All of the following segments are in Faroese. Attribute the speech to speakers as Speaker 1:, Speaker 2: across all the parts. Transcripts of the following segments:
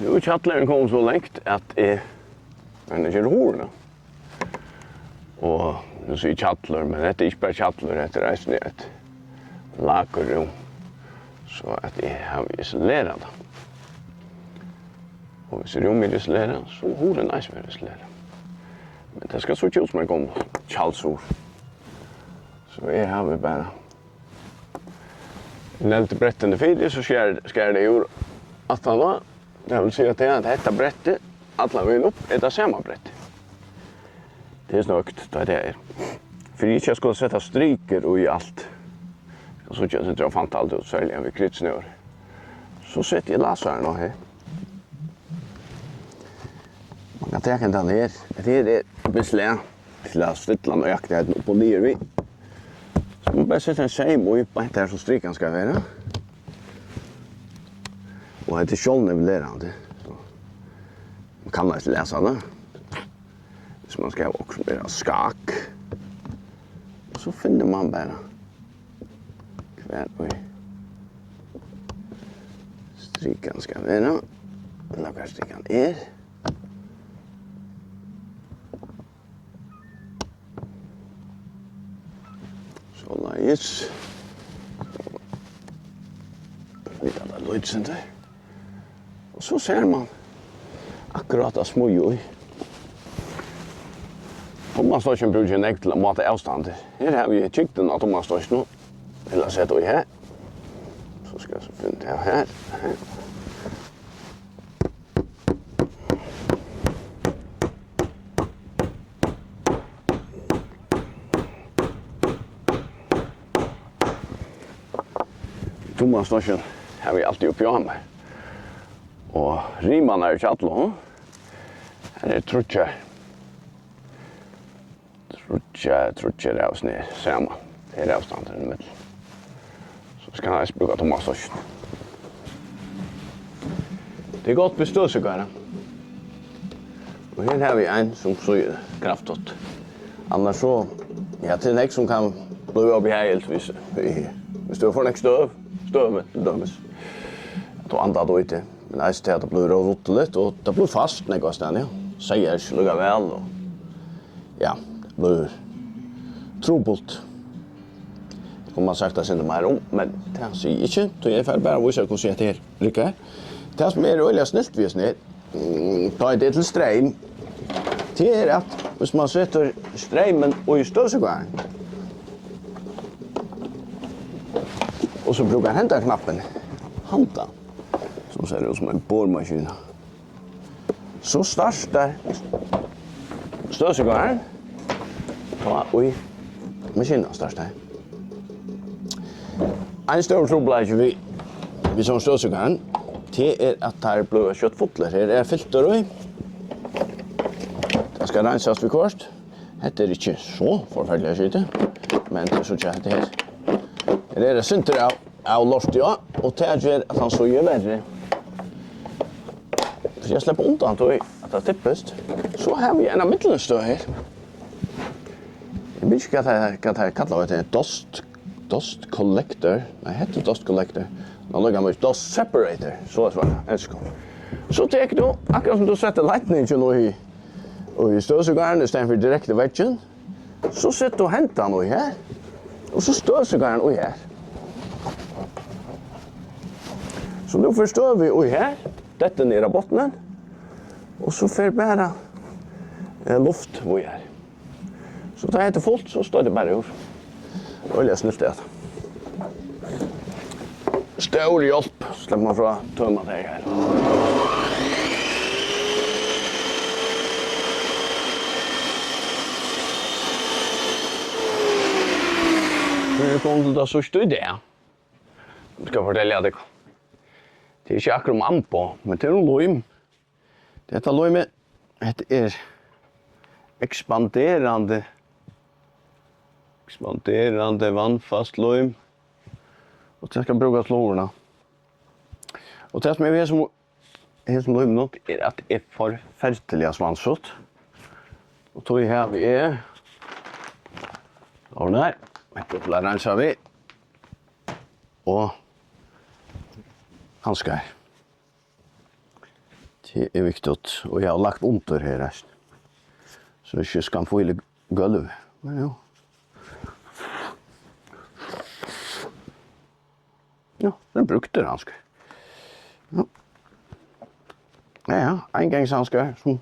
Speaker 1: Nu är chattlaren kom så långt att men det är horna. Och nu säger chattler, men det är inte bara chattler, det är resten ett lagerrum. Så att det har vi isolerat. Och hvis rum är isolerat så horen är nice med isolerat. Men det ska så ut som en gång kallsor. Så jag har vi bara när det bretten är färdigt så skär det ur att alla det vill säga att det detta brettet alla vill upp är det samma brett. Det är snögt då det är. För jag ska sätta striker och i allt. Och så känns det fant allt ut särskilt med krydsnör. Så sätter jag lasaren här. Man kan ta den ner. Det är beslä till att ställa och jakta det på ner vi. Så man bara sätter en seim och på där så strikan ska vara. Och det är själv vill lära det. Man kan inte läsa det. Så man ska också göra skak. Och så finner man bara kvar och strikan ska vara. Lagar strikan är. Så lajs. Lite alla lydsen där. Och så ser man akkurat av små. Thomas Storchen brukar en enkel mata avstånd. Här har vi kikten av Thomas Storchen. Eller sätter vi här. Så ska jag så finna det här. Thomas Storchen har vi alltid uppe med. Och riman är chattlån. Här är trutcher. Trutcher är oss ner samma. Det är avstånden i mitten. Så ska jag bruka Thomas Storchen. Det är gott med stödsugare. Och här har vi en som suger kraftigt. Annars så, ja, det är en som kan bli upp i helt hvis du får en stöv till dömes. Då andar då inte. Men det är att det blir roteligt och det blir fast när jag stannar. Säger inte lugga väl och ja, det blir trobult. Om man sagt det inte mer om, men det säger inte. Så jag får bara visa hur jag det rycker. Det som är öliga snilt vis ner, ta det till ström. Det är att hvis man sätter strömmen och i stövsugaren. Och så brukar hämta knappen. Hanta. Som ser ut som en borrmaskin. Så startar stövsugaren. Ja, oj. Maskinen startar. En stor trobladje vi som stövsugaren. Det är att här blir köttfotler. Här är filter i. Det ska rensas vid kvart. Det är inte så förfärligt skite. Men det är så att det här. Det är det synter av loft, ja. Och det är att han så gör värre. Så jag släpper ont att det tippest. Så har vi en av mittelstö här. Jag vet inte vad det kallar det. Dust collector. Nej, heter dust collector. Nå lägger man dust separator. Så är det. Så tar du, akkurat som du sätter lightningen i støvsugaren istället för direkt i väggen. Så sätter du häntan och här. Och så støvsugaren och här. Så nu förstår vi och här. Detta ner av bottnen. Och så får bara luft och här. Så tar jag till fullt så står det bara ur. Och jag snilt det. Stor hjälp. Släpper man från tömma det här. Nu kommer det så stor idé. Jag ska fortälja dig. Det är inte akkurat om ampo, men det är en lojm. Detta lojmet är expanderande vannfast lojm. Och det ska brukas lårna. Och det som jag vet som lojm nog är att det är förfärliga svansfullt. Och då här vi är lårna här. Då rensar vi. Och handskar. Det är viktigt. Och jag har lagt under här resten. Så det inte ska få i gulv. Men ja. Ja, den brukte handskar. Ja. Ja, en gångshandskar som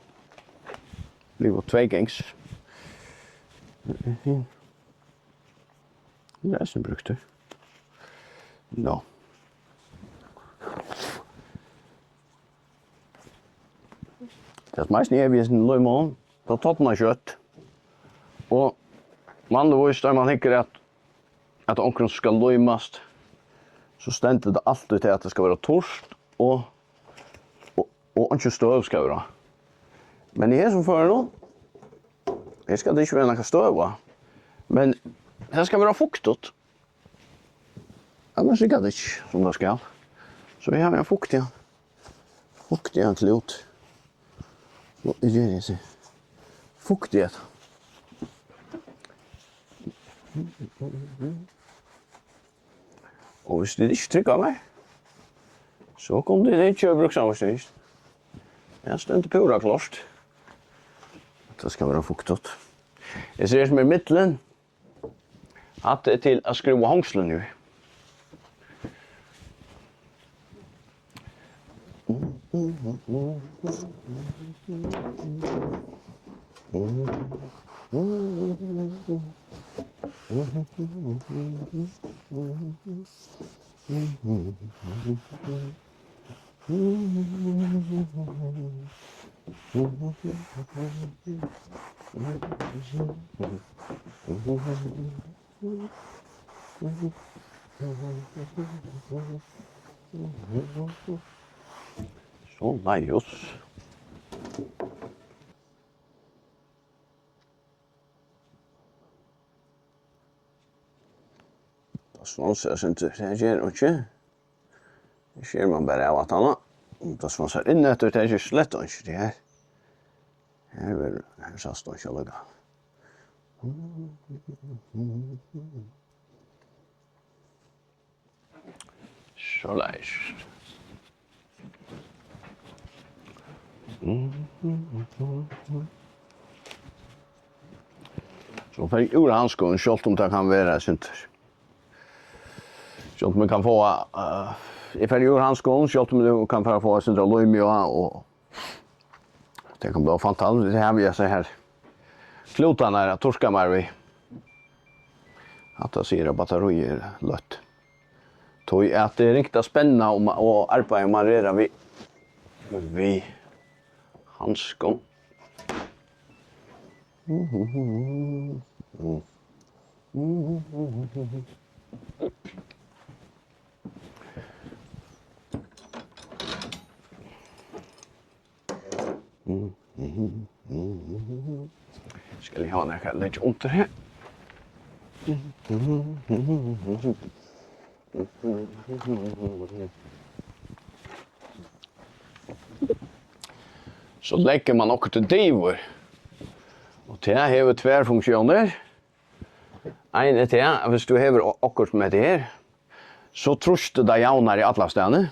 Speaker 1: blir 2 gångs. Det är som brukte. Ja. Det är mest när vi är en löjmån. Då tar man kött. Och vanligtvis där man tänker att omkring ska löjmast så ständer det alltid till att det ska vara torst och inte stöv ska vara. Men det är som för nu. Det ska det inte vara några stöv. Men det ska vara fuktigt. Annars är det inte som det ska. Så vi har en fukt igen. Fukt igen till ut. Vad är det så? Fuktighet. Och hvis det ikke trykker meg, så kom det ikke å bruke sammenstyrst. Jeg stendte pura klart. Det skal være fuktet. Jeg ser som i midtelen at det er til å skruve hangslen nu. Så nejos. Svansar inte, det gör inte. Det ser man bara av att han då svansar inne att det är ju slett och inte det här. Här så står det lugga. Så läs. Så för ur handskon skott om det kan vara sånt. Så man kan få ifall ur handskon så att man kan få sånt där löjmja och det kan bli fantastiskt. Det här vill jag säga här. Klotarna är torska mer vi. Att det ser batterier lätt. Tog att det är riktigt spännande om att arbeta med redan vi handskon. Ska jag ha några lite under här? Så lägger man också till divor. Och det har två funktioner. En är det att hvis du har akkurat med det här så truster det jaunar i alla ställen.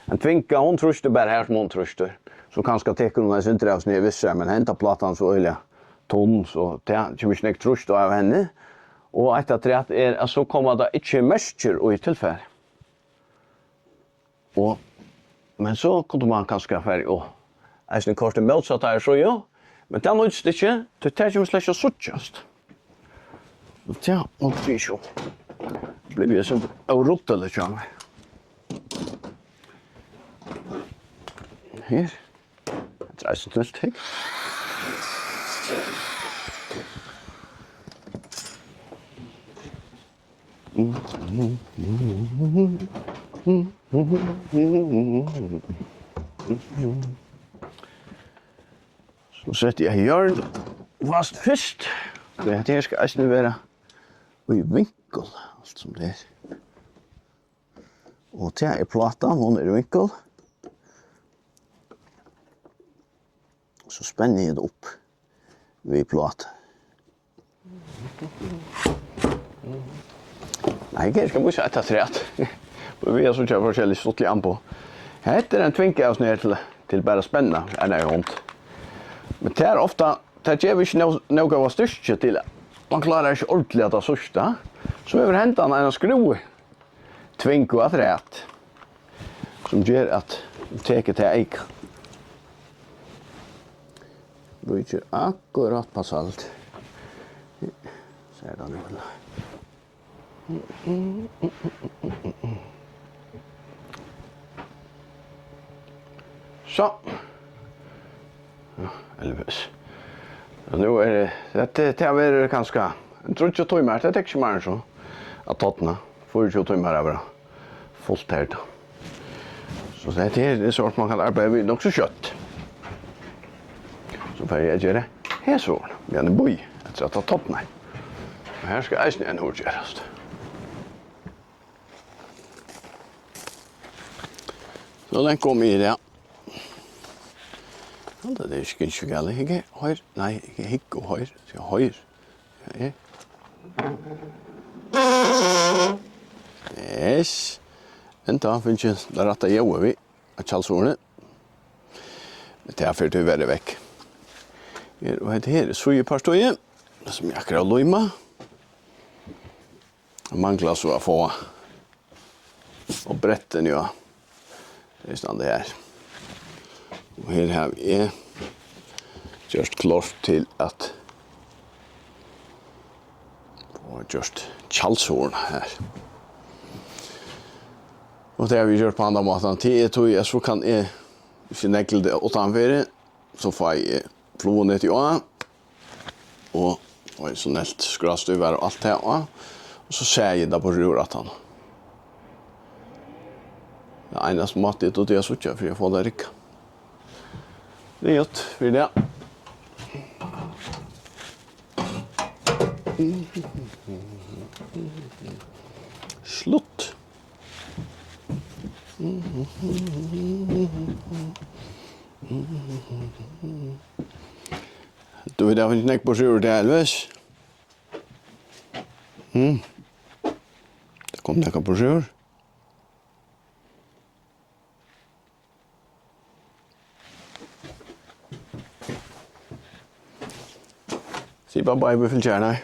Speaker 1: En tvinka hon truster bara här som hon truster. Så kanske täcker hon en centrals ner vissa men hämta plattan så öliga ton så det kommer inte trust av henne. Och ett att det är att så kommer det inte mescher och i tillfälle. Och men så kunde man kanske färg och en kort motsatt här så ja. Men det är inte det. Det tar ju släcka suttjast. Ja, och det så. Blir vi som rotta lite grann. Här. Det är så tvärt. Så sätter jag hjörn fast först. Det här ska alltså vara i vinkel, allt som det är. Och det är plattan, hon är i vinkel. Så spänner jag det upp vid plattan. Nej, jag ska bara säga att det är rätt. Vi har så kört forskjellig stottlig an på. Här är en tvinka oss ner till till bara spänna en hund. Men det är ofta, det ger vi inte några av styrke till. Man klarar inte ordentligt att ha sörsta. Så över händan en skruv. Tvink och att rätt. Som gör att teket till eik. Bryter akkurat på salt. Ser det nu väl. Så. Elvis. Och nu är det är ganska jag tror inte att det är inte mer så att tottna. Får ju inte mer över fullt här då. Så det är så att man kan arbeta vid också kött. Så får jag göra det här så. Vi har en boj att ta tottna. Och här ska eisen en hord göras. Så den kommer i det. Det är ikke galt, ikke høyr. Nei, ikke hikk og høyr. Så høyr. Ja. Yes. Enta finnes ikke det rette jævlig vi av kjallsordene. Men det er for til å være vekk. Og det her er sujepastøye, som jeg akkurat løyma. Mangler så å få og bretten, ja. Det er stand det her. Og her har vi just klart til at få just kjallshorn her. Og det har vi gjort på andre måten. Til jeg tror jeg så kan jeg, hvis jeg nekler det utenfor, så får jeg floen ut i året. Og sånn helt skrastøver og alt det her. Og så ser jeg det på røraten. Det eneste måten er det jeg så ikke, for jeg får det rikket. Det är gott för det. Slutt. Du vet inte näck på sjur det Elvis. Det kom näck på sjur. Se bara bye för kärna.